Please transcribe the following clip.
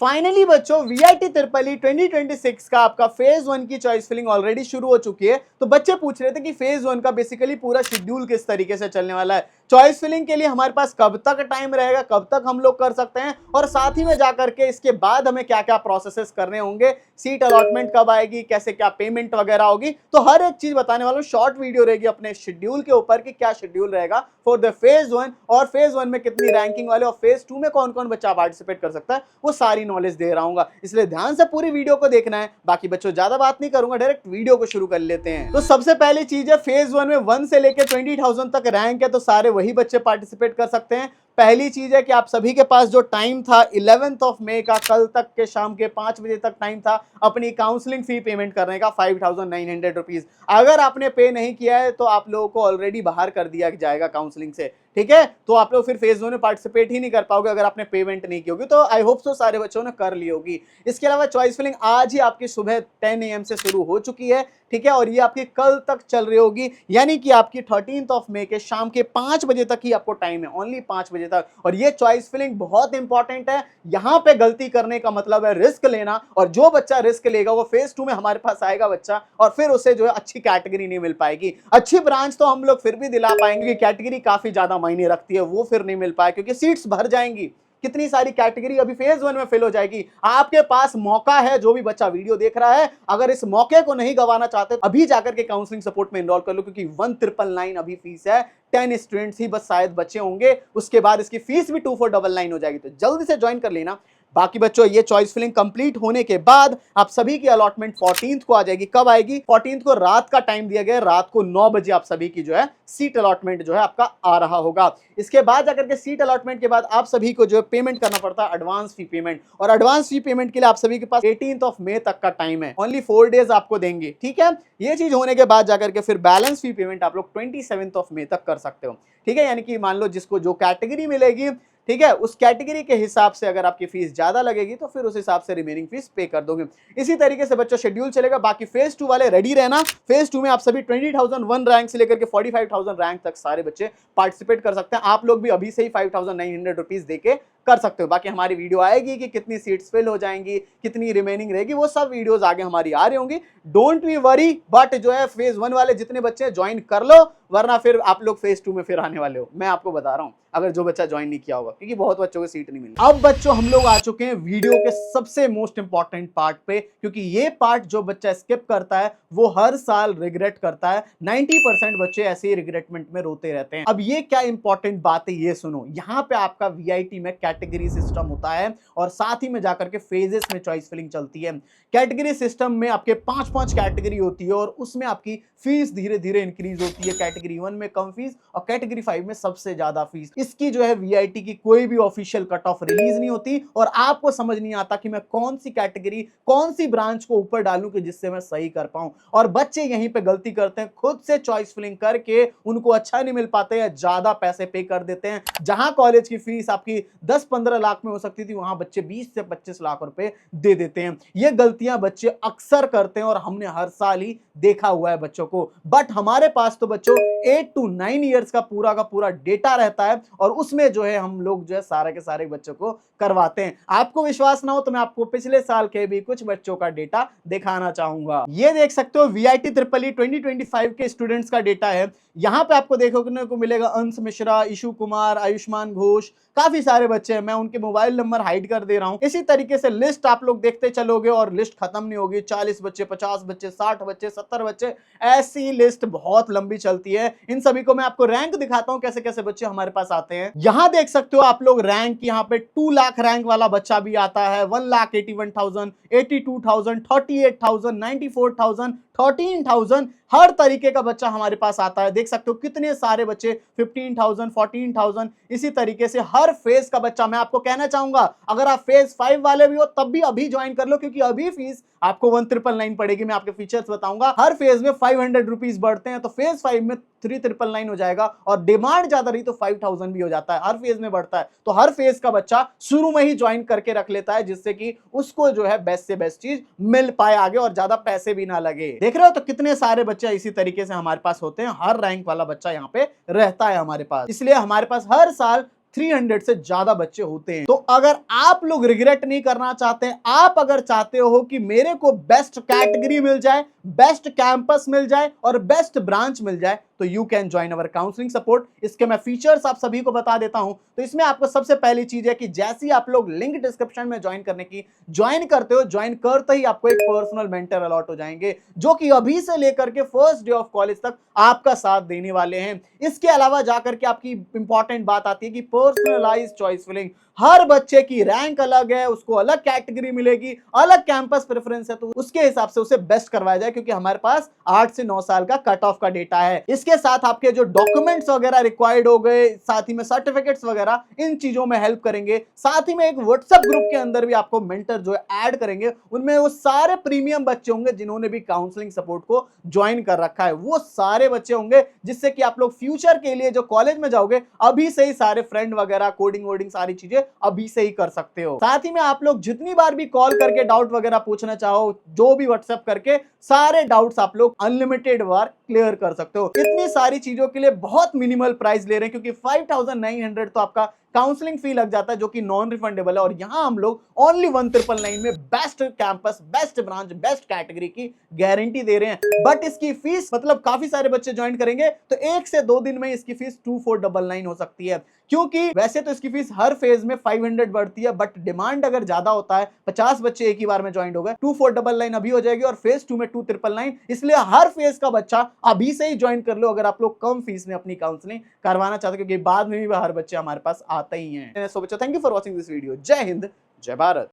Finally बच्चों VIT triple E 2026 का आपका फेज 1 की चॉइस फिलिंग ऑलरेडी शुरू हो चुकी है। तो बच्चे पूछ रहे थे कि फेज 1 का बेसिकली पूरा शेड्यूल किस तरीके से चलने वाला है, चॉइस फिलिंग के लिए हमारे पास कब तक टाइम रहेगा, कब तक हम लोग कर सकते हैं, और साथ ही में जाकर के इसके बाद हमें क्या क्या प्रोसेसेस करने होंगे, सीट अलॉटमेंट कब आएगी, कैसे क्या पेमेंट वगैरह होगी, तो हर एक चीज बताने वाला हूं। शॉर्ट वीडियो रहेगी अपने शेड्यूल के ऊपर कि क्या शेड्यूल रहेगा फॉर द फेज 1, और फेज 1 में कितनी रैंकिंग वाले और फेज 2 में कौन कौन बच्चा पार्टिसिपेट कर सकता है, वो सारी नॉलेज दे रहा हूं। इसलिए ध्यान से पूरी वीडियो को देखना है। बाकी बच्चों ज्यादा बात नहीं करूंगा, डायरेक्ट वीडियो को शुरू कर लेते हैं। तो सबसे पहली चीज है, फेज 1 में 1 से लेकर 20,000 तक रैंक है, तो सारे वही बच्चे पार्टिसिपेट कर सकते हैं। पहली चीज है कि आप सभी के पास जो टाइम था 11th ऑफ मई का, कल तक के शाम के 5 बजे तक टाइम था अपनी काउंसलिंग फी पेमेंट करने का 5,900 रुपीज। अगर आपने पे नहीं किया है तो आप लोगों को ऑलरेडी बाहर कर दिया जाएगा काउंसलिंग से, ठीक है। तो आप लोग फिर फेज 1 में पार्टिसिपेट ही नहीं कर पाओगे अगर आपने पेमेंट नहीं की होगी। तो आई होप सो सारे बच्चों ने कर ली होगी। इसके अलावा चॉइस फिलिंग आज ही आपकी सुबह 10 AM से शुरू हो चुकी है, ठीक है, और ये आपकी कल तक चल रही होगी, यानी कि आपकी 13th ऑफ मई के शाम के 5 बजे तक ही आपको टाइम है, ओनली 5 बजे तक। और ये चॉइस फिलिंग बहुत इंपॉर्टेंट है। यहां पे गलती करने का मतलब है रिस्क लेना, और जो बच्चा रिस्क लेगा वो फेज 2 में हमारे पास आएगा बच्चा, और फिर उसे जो है अच्छी कैटेगरी नहीं मिल पाएगी। अच्छी ब्रांच तो हम लोग फिर भी दिला पाएंगे कि कैटेगरी काफी ज्यादा मायने रखती है, वो फिर नहीं मिल पाए क्योंकि सीट्स भर जाएंगी। कितनी सारी कैटेगरी अभी फेज 1 में फिल हो जाएगी। आपके पास मौका है, जो भी बच्चा वीडियो देख रहा है, अगर इस मौके को नहीं गंवाना चाहते अभी जाकर के काउंसलिंग सपोर्ट में एनरोल कर लो, क्योंकि 1,999 अभी फीस है। 10 स्टूडेंट्स ही बस शायद बच्चे होंगे, उसके बाद इसकी फीस भी 2,499 हो जाएगी, तो जल्दी से ज्वाइन कर लेना। बाकी बच्चों ये चॉइस फिलिंग कंप्लीट होने के बाद आप सभी की अलॉटमेंट 14th को आ जाएगी। कब आएगी? 14th को रात का टाइम दिया गया है, रात को 9 बजे आप सभी की जो है सीट अलॉटमेंट जो है आपका आ रहा होगा। इसके बाद जाकर के सीट अलॉटमेंट के बाद आप सभी को जो है पेमेंट करना पड़ता है एडवांस फी पेमेंट, और एडवांस फी पेमेंट के लिए आप सभी के पास 18th ऑफ मई तक का टाइम है, ओनली 4 डेज आपको देंगे, ठीक है। ये चीज होने के बाद जाकर के फिर बैलेंस फी पेमेंट आप लोग 27th ऑफ मई तक कर सकते हो, ठीक है। यानी कि मान लो जिसको जो कैटेगरी मिलेगी, ठीक है, उस कैटेगरी के हिसाब से अगर आपकी फीस ज्यादा लगेगी तो फिर उस हिसाब से रिमेनिंग फीस पे कर दोगे। इसी तरीके से बच्चों शेड्यूल चलेगा। बाकी फेज 2 वाले रेडी रहना। फेज 2 में आप सभी 20,001 रैंक से लेकर के 45,000 रैंक तक सारे बच्चे पार्टिसिपेट कर सकते हैं। आप लोग भी अभी से ही 5,900 रुपीज देके कर सकते हो। बाकी हमारी वीडियो आएगी कि कितनी सीट्स फिल हो जाएंगी, कितनी रिमेनिंग रहेगी, वो सब वीडियोस आगे हमारी आ रही होंगी। डोंट बी वरी, बट जो है फेज 1 वाले जितने बच्चे ज्वाइन कर लो, वरना फिर आप लोग फेज 2 में फिर आने वाले हो, मैं आपको बता रहा हूं, अगर जो बच्चा ज्वाइन नहीं किया होगा, क्योंकि बहुत बच्चों को सीट नहीं मिली। अब बच्चों हम लोग आ चुके हैं वीडियो के सबसे मोस्ट इंपॉर्टेंट पार्ट पे, क्योंकि ये पार्ट जो बच्चा स्किप करता है वो हर साल रिग्रेट करता है। 90% बच्चे ऐसे ही रिग्रेटमेंट में रोते रहते हैं। अब ये क्या इंपॉर्टेंट बात है ये सुनो। यहाँ पे आपका वीआईटी में कैटेगरी सिस्टम होता है, और साथ ही में जाकर के फेजेस में चॉइस फिलिंग चलती है। कैटेगरी सिस्टम में आपके 5-5 कैटेगरी होती है, और उसमें आपकी फीस धीरे धीरे इंक्रीज होती है। कैटेगरी 1 में कम फीस और कैटेगरी 5 में सबसे ज्यादा फीस। इसकी जो है वीआईटी की कोई भी ऑफिशियल कट ऑफ रिलीज नहीं होती, और आपको समझ नहीं आता कि मैं कौन सी कैटेगरी, कौन सी ब्रांच को ऊपर डालूं कि जिससे मैं सही कर पाऊं। और बच्चे यहीं पे गलती करते हैं, खुद से चॉइस फिलिंग करके उनको अच्छा नहीं मिल पाते या ज्यादा पैसे पे कर देते हैं। जहां कॉलेज की फीस आपकी 10-15 लाख में हो सकती थी, वहां बच्चे 20 से 25 लाख रुपए दे देते हैं। ये गलतियां बच्चे अक्सर करते हैं, और हमने हर साल ही देखा हुआ है बच्चों को। बट हमारे पास तो बच्चों 8 to 9 ईयर्स का पूरा डेटा रहता है, और उसमें जो है हम लोग जो है सारे के सारे बच्चों को करवाते हैं। आपको विश्वास ना हो तो मैं आपको पिछले साल के भी कुछ बच्चों का डेटा दिखाना चाहूंगा। ये देख सकते हो वीआईटी ट्रिपल ई 2025 के स्टूडेंट्स का डेटा है। यहां पे आपको देखने को मिलेगा अंश मिश्रा, ईशु कुमार, आयुष्मान घोष, काफी सारे बच्चे हैं। मैं उनके मोबाइल नंबर हाइड कर दे रहा हूं। इसी तरीके से लिस्ट आप लोग देखते चलोगे और लिस्ट खत्म नहीं होगी। 40 बच्चे, 50 बच्चे, 60 बच्चे, 70 बच्चे, ऐसी लिस्ट बहुत लंबी चलती है। इन सभी को मैं आपको रैंक दिखाता हूं, कैसे कैसे बच्चे हमारे पास आते हैं। यहां देख सकते हो आप लोग रैंक, यहां पे 2 लाख रैंक वाला बच्चा भी आता है, 1,81,000, 82,000, 38,000, 94,000, 13,000, हर तरीके का बच्चा हमारे पास आता है। देख सकते हो कितने सारे बच्चे, 15,000, 14,000, इसी तरीके से हर फेज का बच्चा। मैं आपको कहना चाहूंगा अगर आप फेज 5 वाले भी हो तब भी अभी ज्वाइन कर लो, क्योंकि अभी फीस आपको 1,999 पड़ेगी। मैं आपके फीचर्स बताऊंगा। हर फेज में 500 रुपीज बढ़ते हैं, तो फेज 5 में 3,999 हो जाएगा, और डिमांड ज्यादा रही तो 5,000 भी हो जाता है। हर फेज में बढ़ता है, तो हर फेज का बच्चा शुरू में ही ज्वाइन करके रख लेता है, जिससे कि उसको जो है बेस्ट से बेस्ट चीज मिल पाए आगे, और ज्यादा पैसे भी ना लगे। देख रहे हो तो कितने सारे बच्चे इसी तरीके से हमारे पास होते हैं। हर रैंक वाला बच्चा यहाँ पे रहता है हमारे पास, इसलिए हमारे पास हर साल 300 से ज्यादा बच्चे होते हैं। तो अगर आप लोग रिग्रेट नहीं करना चाहते, आप अगर चाहते हो कि मेरे को बेस्ट कैटेगरी मिल जाए, बेस्ट कैंपस मिल जाए और बेस्ट ब्रांच मिल जाए, तो you can join our counselling support. इसके मैं फीचर्स आप सभी को बता देता हूं। तो इसमें आपको सबसे पहली चीज है कि जैसे ही आप लोग लिंक डिस्क्रिप्शन में ज्वाइन करने की ज्वाइन करते हो, ज्वाइन करते ही आपको एक पर्सनल मेंटर अलॉट हो जाएंगे, जो कि अभी से लेकर के फर्स्ट डे ऑफ कॉलेज तक आपका साथ देने वाले हैं। इसके अलावा जाकर के आपकी इंपॉर्टेंट बात आती है कि पर्सनलाइज्ड चॉइस फिलिंग। हर बच्चे की रैंक अलग है, उसको अलग कैटेगरी मिलेगी, अलग कैंपस प्रेफरेंस है, तो उसके हिसाब से उसे बेस्ट करवाया जाए, क्योंकि हमारे पास 8 से 9 साल का कट ऑफ का डेटा है। इसके साथ आपके जो डॉक्यूमेंट्स वगैरह रिक्वायर्ड हो गए, साथ ही में सर्टिफिकेट्स वगैरह, इन चीजों में हेल्प करेंगे। साथ ही में एक व्हाट्सएप ग्रुप के अंदर भी आपको मेंटर जो है ऐड करेंगे, उनमें वो सारे प्रीमियम बच्चे होंगे जिन्होंने भी काउंसलिंग सपोर्ट को ज्वाइन कर रखा है। वो सारे बच्चे होंगे जिससे कि आप लोग फ्यूचर के लिए जो कॉलेज में जाओगे, अभी से ही सारे फ्रेंड वगैरह, कोडिंग वोडिंग सारी चीजें अभी से ही कर सकते हो। साथ ही में आप लोग जितनी बार भी कॉल करके डाउट वगैरह पूछना चाहो, जो भी व्हाट्सएप करके सारे डाउट्स आप लोग अनलिमिटेड बार क्लियर कर सकते हो। इतनी सारी चीजों के लिए बहुत मिनिमल प्राइस ले रहे हैं, क्योंकि 5900 तो आपका काउंसलिंग फी लग जाता है, जो कि नॉन रिफंडेबल है। और यहां हम लोग ओनली 1999 में best campus, best branch, best category की गारंटी दे रहे हैं। बट इसकी फीस, मतलब काफी सारे बच्चे ज्वाइन करेंगे तो 1 से 2 दिन में इसकी फीस 2499 हो सकती है। क्योंकि वैसे तो इसकी फीस हर फेज में 500 बढ़ती है, बट डिमांड अगर ज्यादा होता है, 50 बच्चे एक ही बार में ज्वाइन हो गए, 2499 अभी हो जाएगी और फेज 2 में 2999। इसलिए हर फेज का बच्चा अभी से ही ज्वाइन कर लो, अगर आप लोग कम फीस में अपनी काउंसलिंग करवाना चाहते हो, क्योंकि बाद में भी हर बच्चे हमारे पास आते ही हैं। सो बच्चों, thank you for watching this video. जय हिंद, जय भारत।